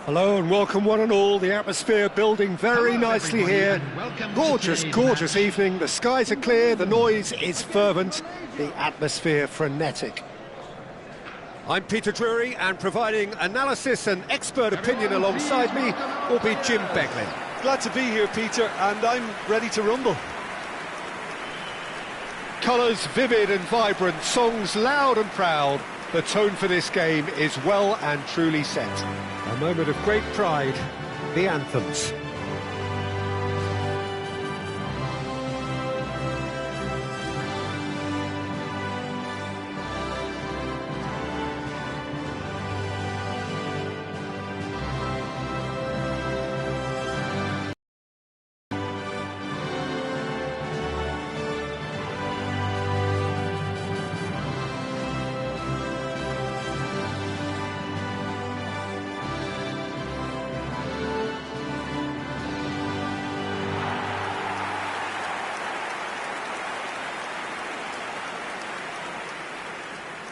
Hello and welcome one and all. The atmosphere building very nicely here. Gorgeous, gorgeous evening. The skies are clear, the noise is fervent, the atmosphere frenetic. I'm Peter Drury, and providing analysis and expert opinion alongside me will be Jim Beglin. Glad to be here, Peter, and I'm ready to rumble. Colours vivid and vibrant, songs loud and proud. The tone for this game is well and truly set. A moment of great pride, the anthems.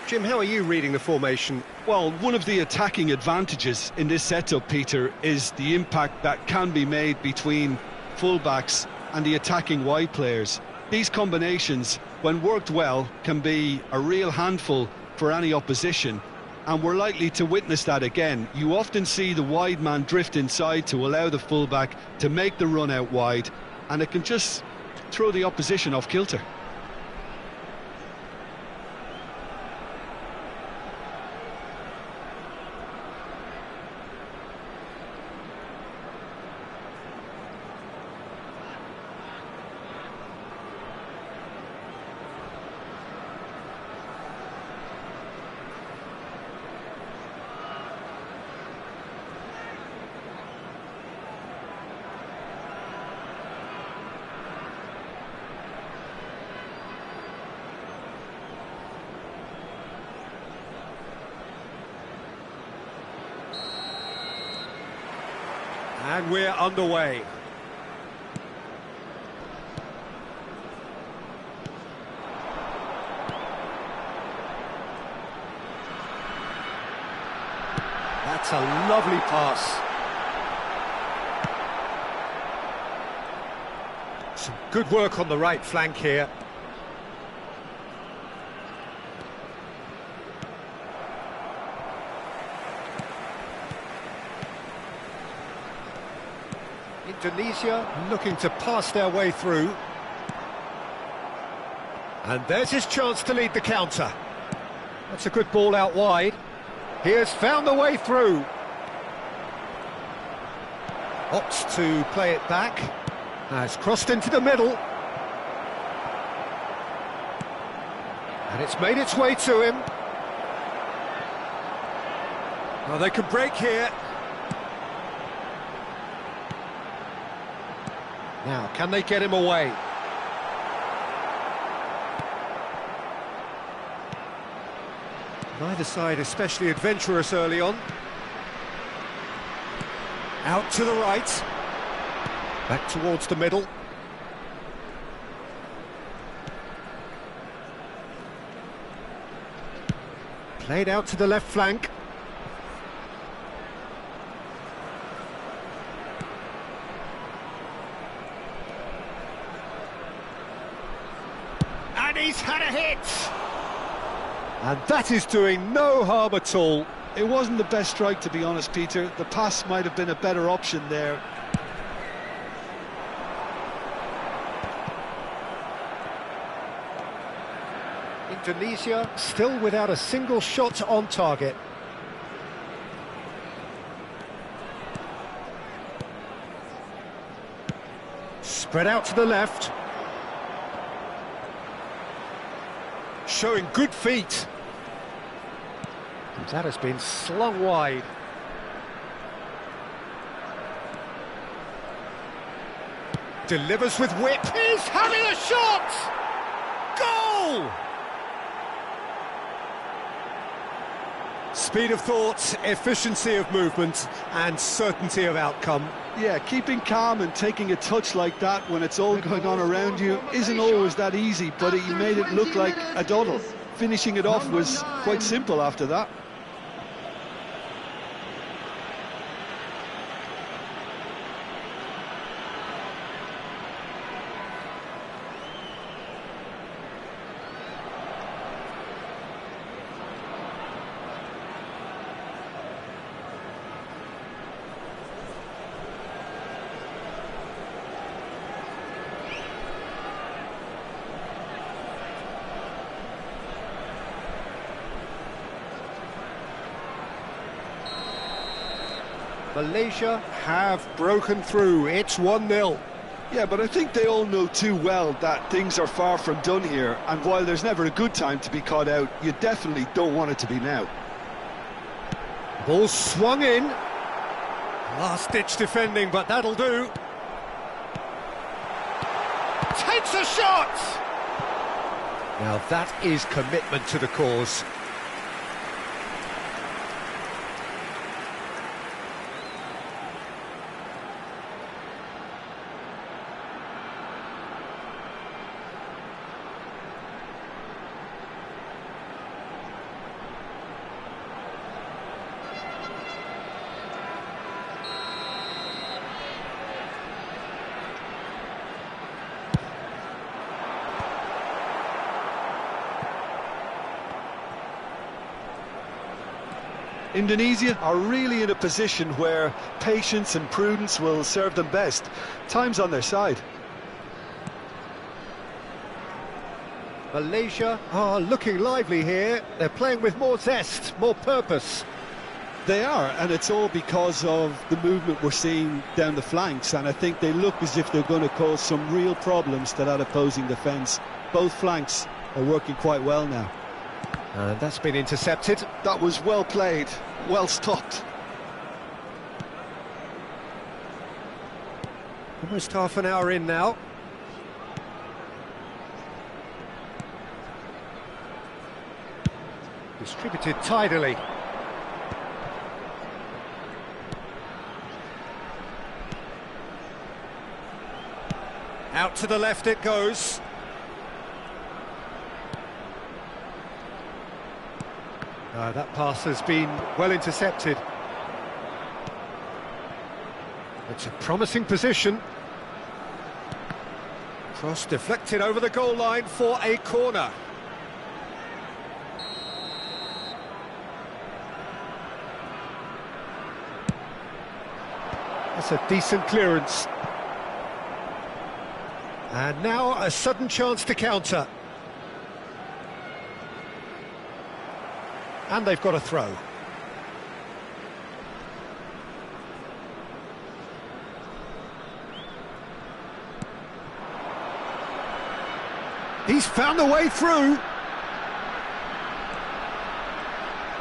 Jim, how are you reading the formation? Well, one of the attacking advantages in this setup, Peter, is the impact that can be made between fullbacks and the attacking wide players. These combinations, when worked well, can be a real handful for any opposition, and we're likely to witness that again. You often see the wide man drift inside to allow the fullback to make the run out wide, and it can just throw the opposition off kilter. And we're underway. That's a lovely pass. Some good work on the right flank here. Indonesia looking to pass their way through. And there's his chance to lead the counter. That's a good ball out wide. He has found the way through. Opts to play it back. Has crossed into the middle. And it's made its way to him. Well, they can break here. Now, can they get him away? Neither side especially adventurous early on. Out to the right. Back towards the middle. Played out to the left flank. And he's had a hit! And that is doing no harm at all. It wasn't the best strike, to be honest, Peter. The pass might have been a better option there. Indonesia still without a single shot on target. Spread out to the left. Showing good feet. That has been slung wide. Delivers with whip. He's having a shot! Goal! Speed of thought, efficiency of movement, and certainty of outcome. Yeah, keeping calm and taking a touch like that when it's all going on around you isn't always that easy, but he made it look like a doddle. Finishing it off was quite simple after that. Malaysia have broken through. It's 1-0. Yeah, but I think they all know too well that things are far from done here, and while there's never a good time to be caught out, you definitely don't want it to be now. Ball swung in. Last-ditch defending, but that'll do. Takes a shot! Now that is commitment to the cause. Indonesia are really in a position where patience and prudence will serve them best. Time's on their side. Malaysia are looking lively here. They're playing with more zest, more purpose. They are, and it's all because of the movement we're seeing down the flanks, and I think they look as if they're going to cause some real problems to that opposing defence. Both flanks are working quite well now. And that's been intercepted. That was well played, well stopped. Almost half an hour in now. Distributed tidily. Out to the left it goes. That pass has been well intercepted. It's a promising position. Cross deflected over the goal line for a corner. That's a decent clearance. And now a sudden chance to counter. And they've got a throw. He's found a way through.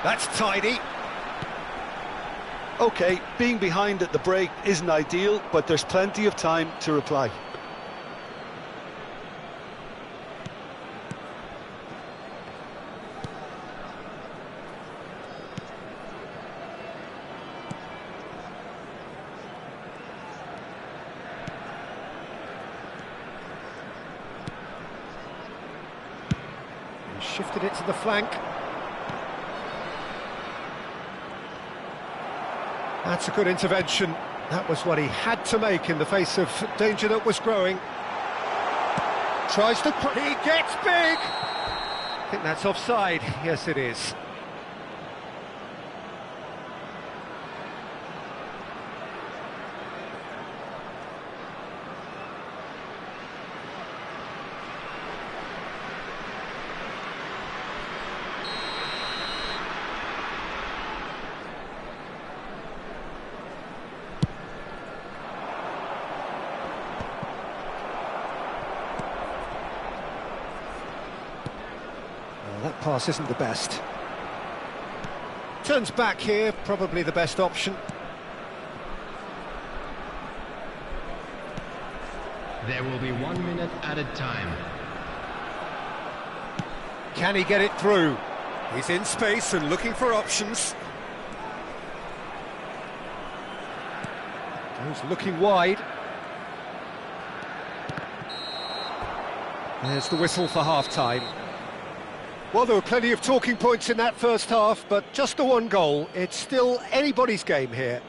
That's tidy. OK, being behind at the break isn't ideal, but there's plenty of time to reply. Shifted it to the flank. That's a good intervention. That was what he had to make in the face of danger that was growing. Tries to put... He gets big! I think that's offside. Yes, it is. That pass isn't the best. Turns back here, probably the best option. There will be 1 minute at a time. Can he get it through? He's in space and looking for options. Goes looking wide. There's the whistle for half-time. Well, there were plenty of talking points in that first half, but just the one goal. It's still anybody's game here.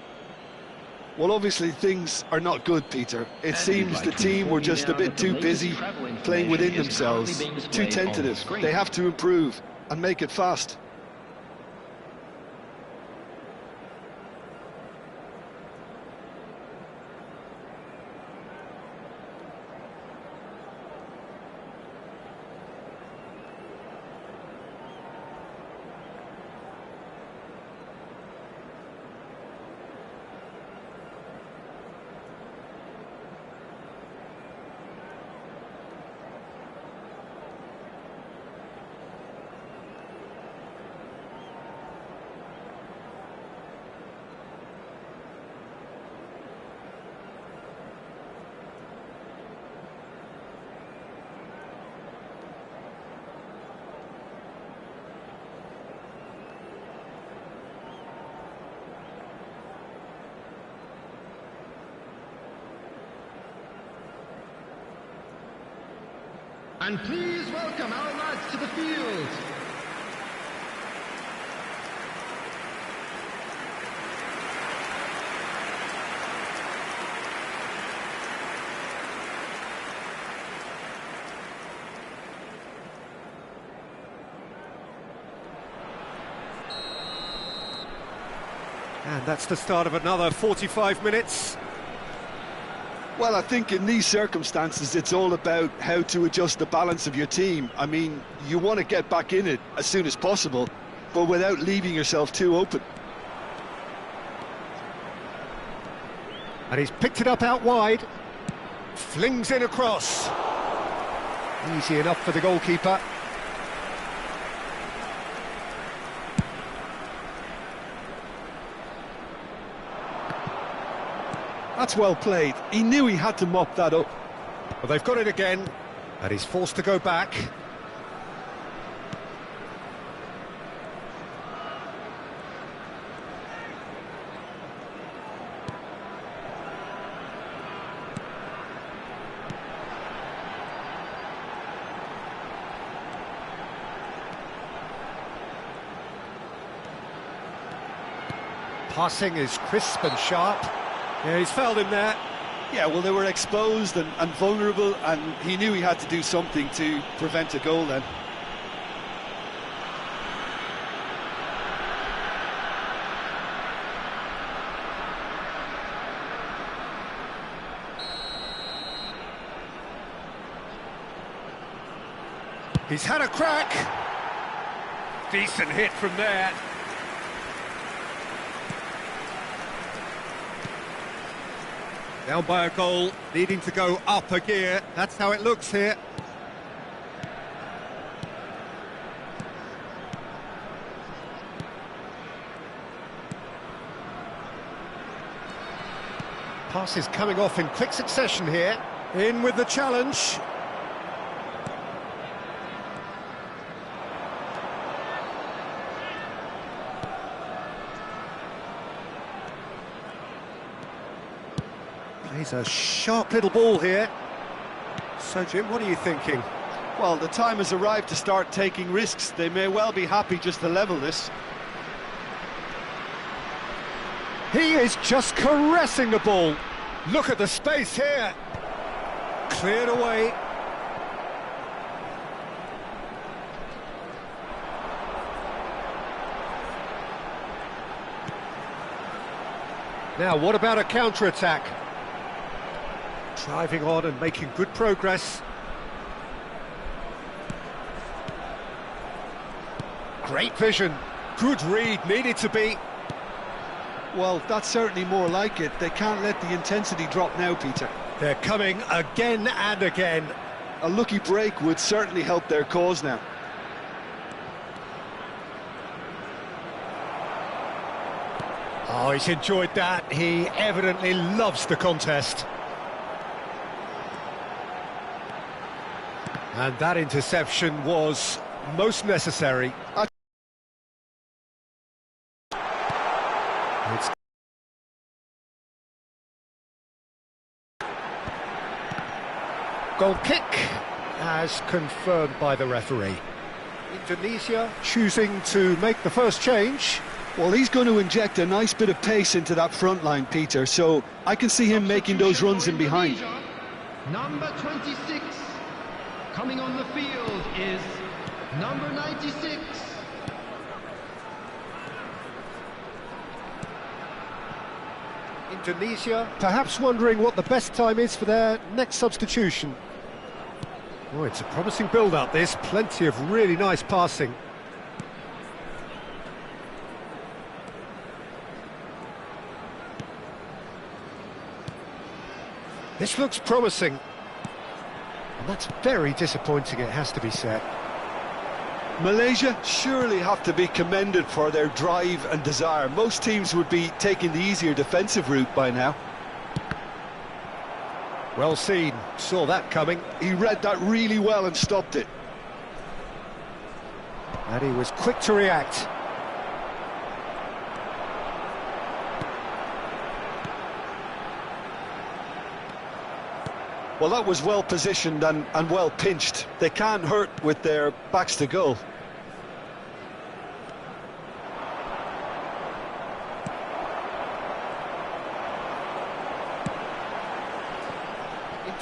Well, obviously things are not good, Peter. It seems the team were just a bit too busy playing within themselves, too tentative. They have to improve and make it fast. And please welcome our lads to the field. And that's the start of another 45 minutes. Well, I think in these circumstances, it's all about how to adjust the balance of your team. I mean, you want to get back in it as soon as possible, but without leaving yourself too open. And he's picked it up out wide. Flings in across. Easy enough for the goalkeeper. That's well played. He knew he had to mop that up. Well, they've got it again, and he's forced to go back. Passing is crisp and sharp. Yeah, he's fouled him there. Yeah, well, they were exposed and vulnerable, and he knew he had to do something to prevent a goal then. He's had a crack. Decent hit from there. Down by a goal, needing to go up a gear. That's how it looks here. Pass is coming off in quick succession here. In with the challenge. Plays a sharp little ball here. So, Jim, what are you thinking? Well, the time has arrived to start taking risks. They may well be happy just to level this. He is just caressing the ball. Look at the space here. Cleared away. Now, what about a counter-attack? Driving on and making good progress. Great vision. Good read, needed to be. Well, that's certainly more like it. They can't let the intensity drop now, Peter. They're coming again and again. A lucky break would certainly help their cause now. Oh, he's enjoyed that. He evidently loves the contest. And that interception was most necessary. It's goal kick, as confirmed by the referee. Indonesia choosing to make the first change. Well, he's going to inject a nice bit of pace into that front line, Peter, so I can see him making those runs in behind. Number 26. Coming on the field is number 96. Indonesia perhaps wondering what the best time is for their next substitution. Oh, it's a promising build-up, this. Plenty of really nice passing. This looks promising. And that's very disappointing, it has to be said. Malaysia surely have to be commended for their drive and desire. Most teams would be taking the easier defensive route by now. Well seen, saw that coming. He read that really well and stopped it. And he was quick to react. Well, that was well positioned and well pinched. They can't hurt with their backs to goal.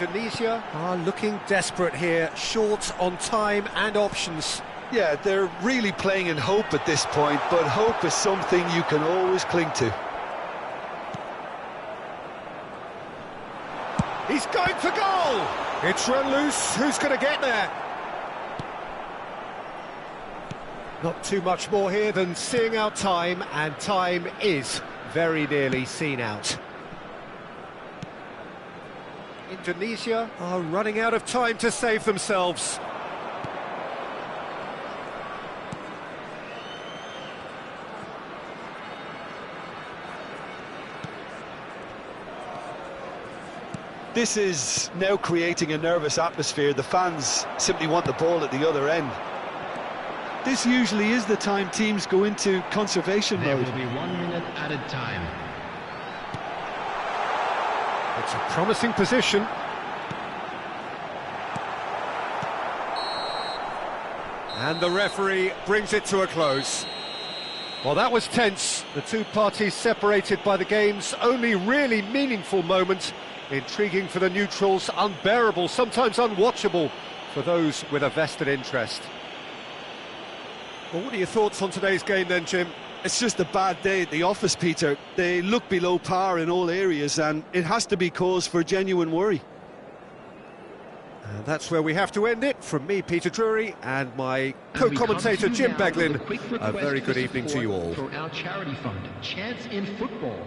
Indonesia are looking desperate here, short on time and options. Yeah, they're really playing in hope at this point, but hope is something you can always cling to. He's going for goal! It's run loose, who's going to get there? Not too much more here than seeing out time, and time is very nearly seen out. Indonesia are running out of time to save themselves. This is now creating a nervous atmosphere. The fans simply want the ball at the other end. This usually is the time teams go into conservation There mode. will be 1 minute added time. It's a promising position. And the referee brings it to a close. Well, that was tense. The two parties separated by the game's only really meaningful moment. Intriguing for the neutrals, unbearable, sometimes unwatchable for those with a vested interest. Well, what are your thoughts on today's game then, Jim? It's just a bad day at the office, Peter. They look below par in all areas, and it has to be cause for genuine worry. And that's where we have to end it. From me, Peter Drury, and my And we co-commentator, come to you Jim now with Beglin. quick A request very for good evening to you all. support for our charity fund, Chance in Football.